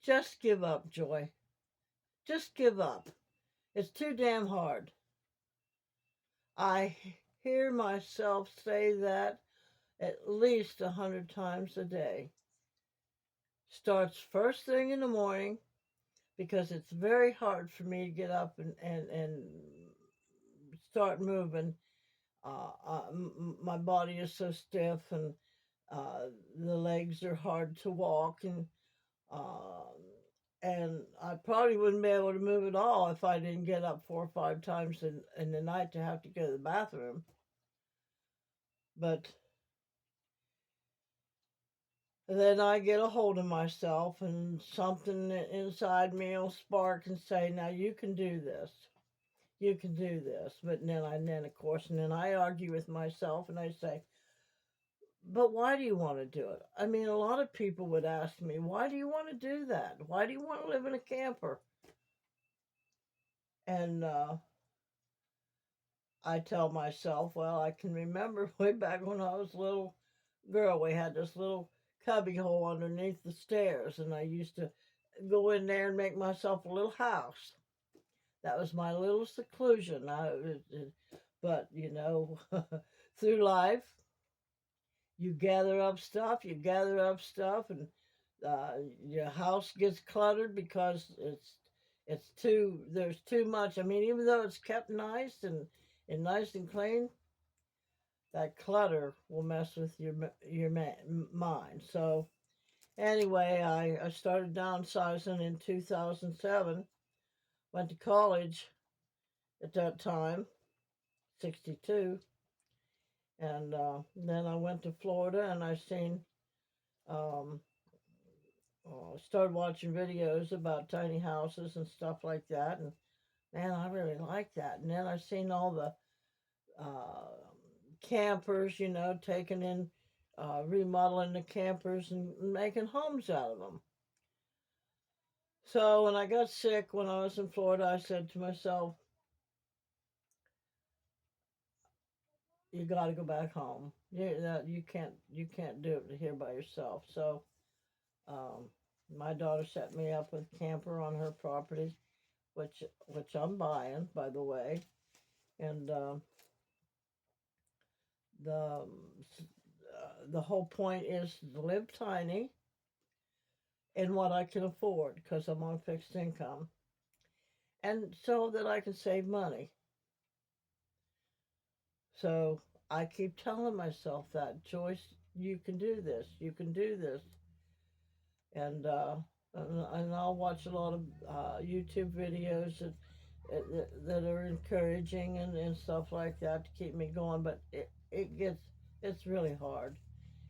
Just give up, Joy. Just give up. It's too damn hard. I hear myself say that at least 100 times a day. Starts first thing in the morning because it's very hard for me to get up and start moving. My body is so stiff, and the legs are hard to walk, um, and I probably wouldn't be able to move at all if I didn't get up 4 or 5 times in the night to have to go to the bathroom. But then I get a hold of myself, and something inside me will spark and say, "Now you can do this. You can do this." But then of course, and then I argue with myself, and I say, "But why do you want to do it?" I mean, a lot of people would ask me, "Why do you want to do that? Why do you want to live in a camper?" And I tell myself, well, I can remember way back when I was a little girl, we had this little cubby hole underneath the stairs, and I used to go in there and make myself a little house. That was my little seclusion. But through life, you gather up stuff, and your house gets cluttered because there's too much. I mean, even though it's kept nice and nice and clean, that clutter will mess with your mind. So anyway, I started downsizing in 2007. Went to college at that time, 62, and then I went to Florida, and I seen um, started watching videos about tiny houses and stuff like that, and man, I really like that. And then I seen all the uh, campers, taking in, remodeling the campers and making homes out of them. So when I got sick when I was in Florida, I said to myself, "You got to go back home. You can't do it here by yourself." So um, my daughter set me up with a camper on her property, which I'm buying, by the way, and the the whole point is to live tiny in what I can afford because I'm on fixed income, and so that I can save money. So I keep telling myself that, Joyce, you can do this. You can do this. And I'll watch a lot of YouTube videos that are encouraging and stuff like that to keep me going. But it's really hard.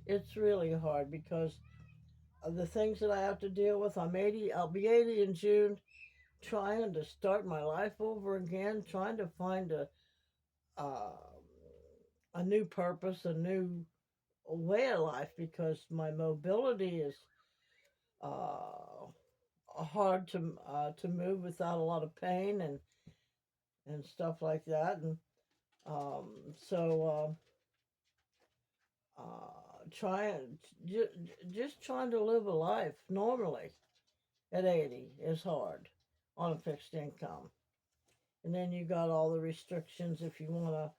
It's really hard because of the things that I have to deal with. I'm 80. I'll be 80 in June. Trying to start my life over again. Trying to find uh, a new purpose, a new way of life because my mobility is uh, hard to move without a lot of pain and stuff like that. And so trying just trying to live a life normally at 80 is hard on a fixed income. And then you got all the restrictions if you want to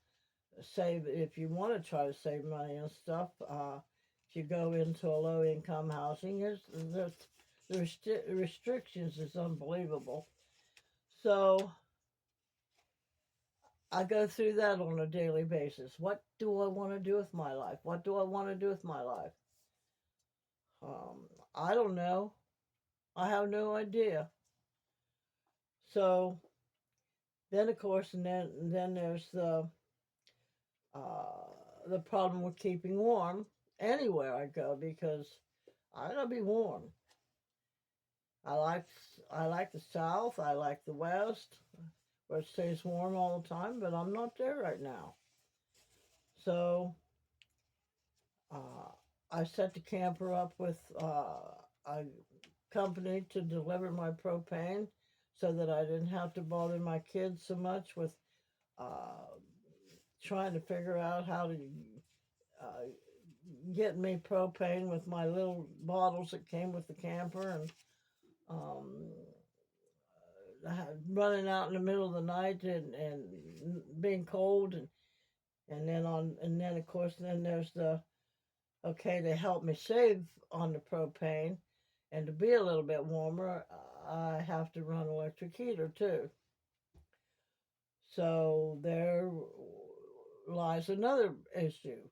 try to save money and stuff. If you go into a low income housing, the restrictions is unbelievable. So I go through that on a daily basis. What do I want to do with my life? What do I want to do with my life? I don't know. I have no idea. So then, of course, and then there's uh, the problem with keeping warm anywhere I go because I gotta be warm. I like I like the South. I like the West, where it stays warm all the time. But I'm not there right now. So uh, I set the camper up with a company to deliver my propane, so that I didn't have to bother my kids so much with uh, trying to figure out how to uh, get me propane with my little bottles that came with the camper, and um, running out in the middle of the night and being cold and then of course then there's the okay, they help me save on the propane, and to be a little bit warmer, I have to run electric heater too. So there lies another issue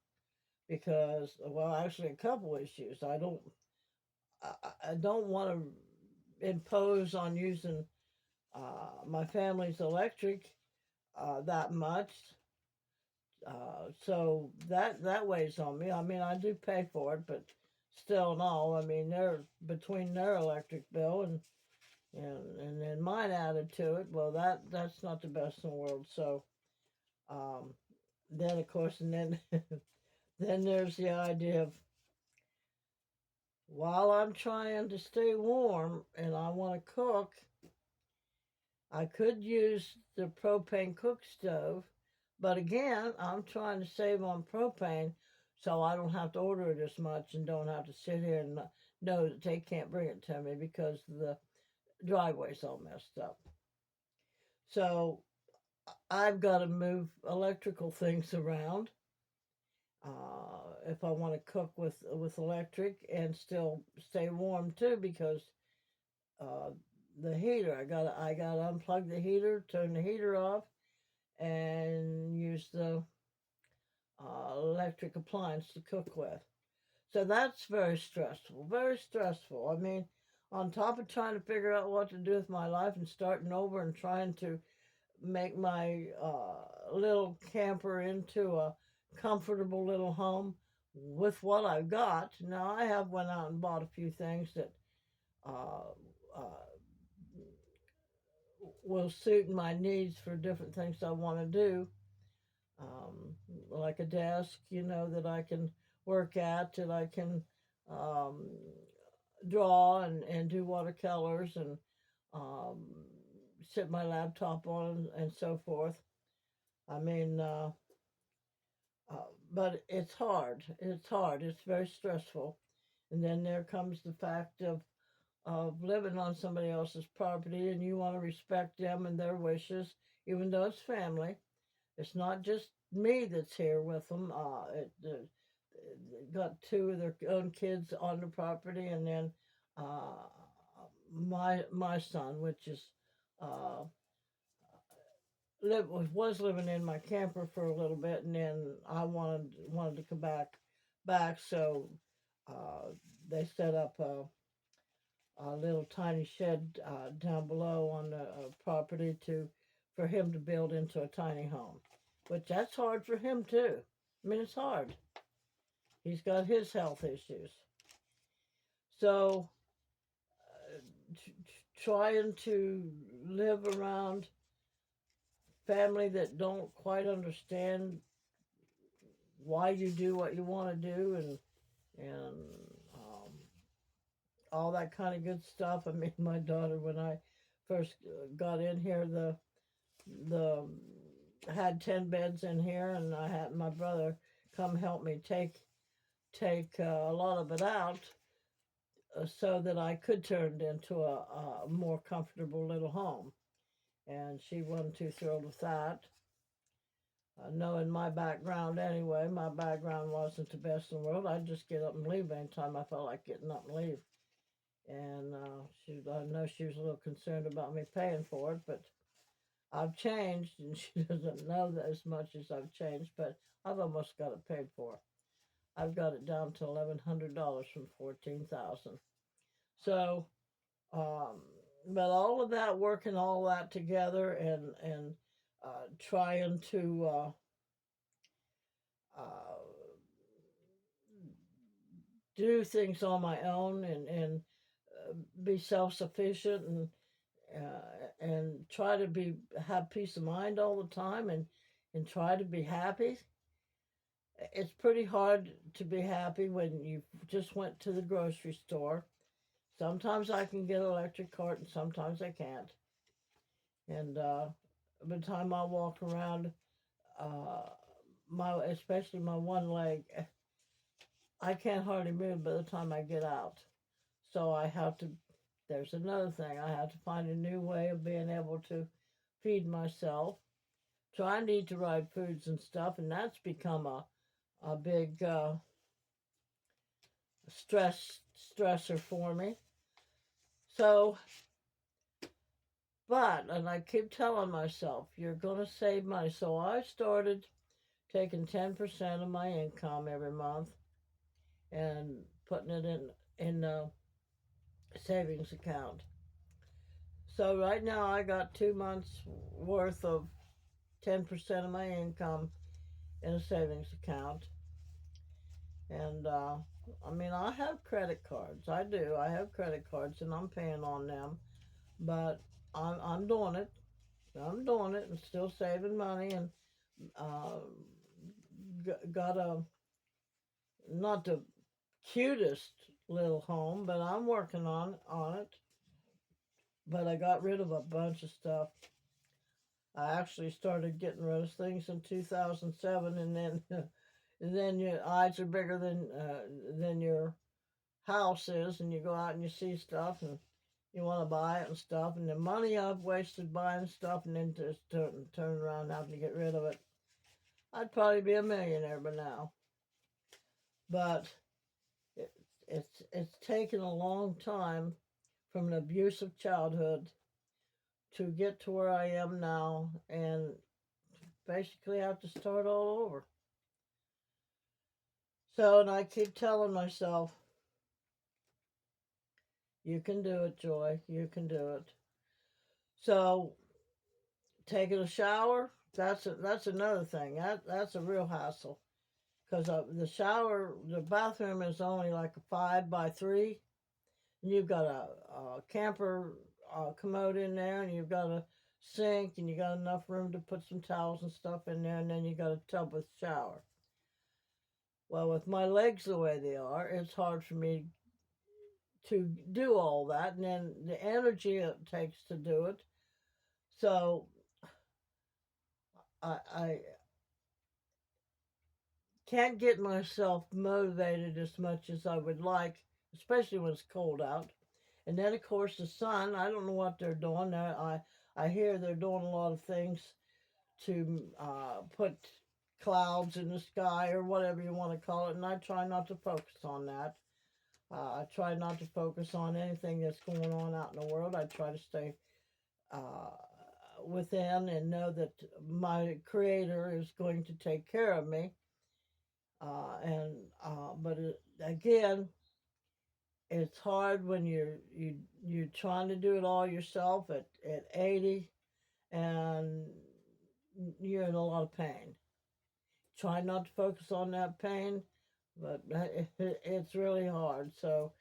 because, well, actually a couple issues. I don't want to impose on using my family's electric that much. So that weighs on me. I mean, I do pay for it, but still, no. I mean, they're between their electric bill and then mine added to it. Well, that's not the best in the world. So um, then, of course, and then then there's the idea of while I'm trying to stay warm and I want to cook, I could use the propane cook stove, but again, I'm trying to save on propane so I don't have to order it as much and don't have to sit here and know that they can't bring it to me because the driveway's all messed up. So I've got to move electrical things around if I want to cook with electric and still stay warm too because uh, the heater I gotta unplug the heater, turn the heater off, and use the electric appliance to cook with. So that's very stressful, very stressful. I mean, on top of trying to figure out what to do with my life and starting over and trying to make my little camper into a comfortable little home with what I've got. Now I have went out and bought a few things that uh, uh, will suit my needs for different things I want to do, like a desk, that I can work at, that I can um, draw and do watercolors and um, sit my laptop on and so forth. I mean, but it's hard. It's hard. It's very stressful. And then there comes the fact of living on somebody else's property and you want to respect them and their wishes, even though it's family. It's not just me that's here with them. Got two of their own kids on the property, and then uh, my son, which is uh, was living in my camper for a little bit, and then I wanted to come back. So uh, they set up a little tiny shed down below on the property to for him to build into a tiny home, which that's hard for him too. I mean, it's hard. He's got his health issues, so trying to live around family that don't quite understand why you do what you want to do and all that kind of good stuff. I mean, my daughter, when I first got in here, the had 10 beds in here, and I had my brother come help me take a lot of it out so that I could turn it into a more comfortable little home. And she wasn't too thrilled with that. Knowing my background anyway, my background wasn't the best in the world. I'd just get up and leave anytime I felt like getting up and leave. And I know she was a little concerned about me paying for it, but I've changed, and she doesn't know that as much as I've changed, but I've almost got it paid for. I've got it down to $1,100 from 14,000. So, um, but all of that, working all that together, and trying to uh, do things on my own and be self sufficient and try to have peace of mind all the time and try to be happy. It's pretty hard to be happy when you just went to the grocery store. Sometimes I can get an electric cart and sometimes I can't. And by the time I walk around, uh, especially my one leg, I can't hardly move by the time I get out. So there's another thing. I have to find a new way of being able to feed myself. Trying to eat the right foods and stuff, and that's become a big stressor for me. So, and I keep telling myself, you're going to save money. So I started taking 10% of my income every month and putting it in a savings account. So right now I got 2 months worth of 10% of my income in a savings account. And I mean, I have credit cards. I do. I have credit cards, and I'm paying on them. But I'm doing it. I'm doing it, and still saving money, and uh, got a not the cutest little home, but I'm working on it. But I got rid of a bunch of stuff. I actually started getting rid of things in 2007, and then and then your eyes are bigger than your house is, and you go out and you see stuff, and you want to buy it and stuff, and the money I've wasted buying stuff, and then just turn around and having to get rid of it. I'd probably be a millionaire by now, but it, it's taken a long time from an abusive childhood to get to where I am now, and basically have to start all over. So, and I keep telling myself, you can do it, Joy. You can do it. So, taking a shower, that's another thing. That's a real hassle because the bathroom is only like a 5x3. And you've got a camper commode in there, and you've got a sink, and you got enough room to put some towels and stuff in there, and then you got a tub with shower. Well, with my legs the way they are, it's hard for me to do all that, and then the energy it takes to do it. So I can't get myself motivated as much as I would like, especially when it's cold out. And then, of course, the sun, I don't know what they're doing. I hear they're doing a lot of things to put clouds in the sky or whatever you want to call it, and I try not to focus on that. I try not to focus on anything that's going on out in the world. I try to stay uh, within and know that my Creator is going to take care of me. But again, it's hard when you're trying to do it all yourself at 80, and you're in a lot of pain. Try not to focus on that pain, but it's really hard. So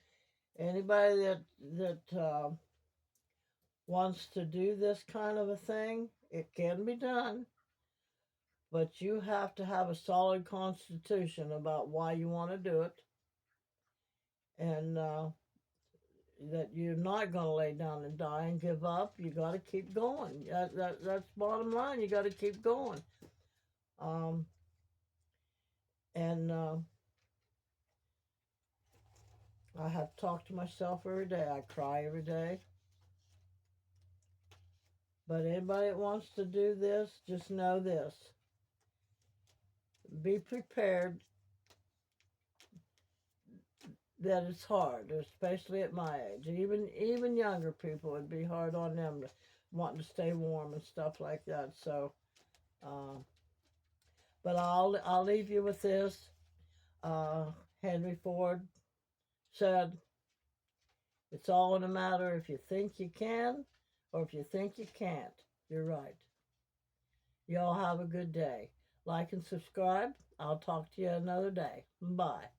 anybody that wants to do this kind of a thing, it can be done, but you have to have a solid constitution about why you want to do it, and that you're not going to lay down and die and give up. You got to keep going. That's bottom line. You got to keep going. Um, and I have to talk to myself every day. I cry every day. But anybody that wants to do this, just know this. Be prepared that it's hard, especially at my age. Even younger people, it'd be hard on them to wanting to stay warm and stuff like that. So, but I'll leave you with this. Henry Ford said, "It's all in a matter if you think you can, or if you think you can't." You're right. Y'all have a good day. Like and subscribe. I'll talk to you another day. Bye.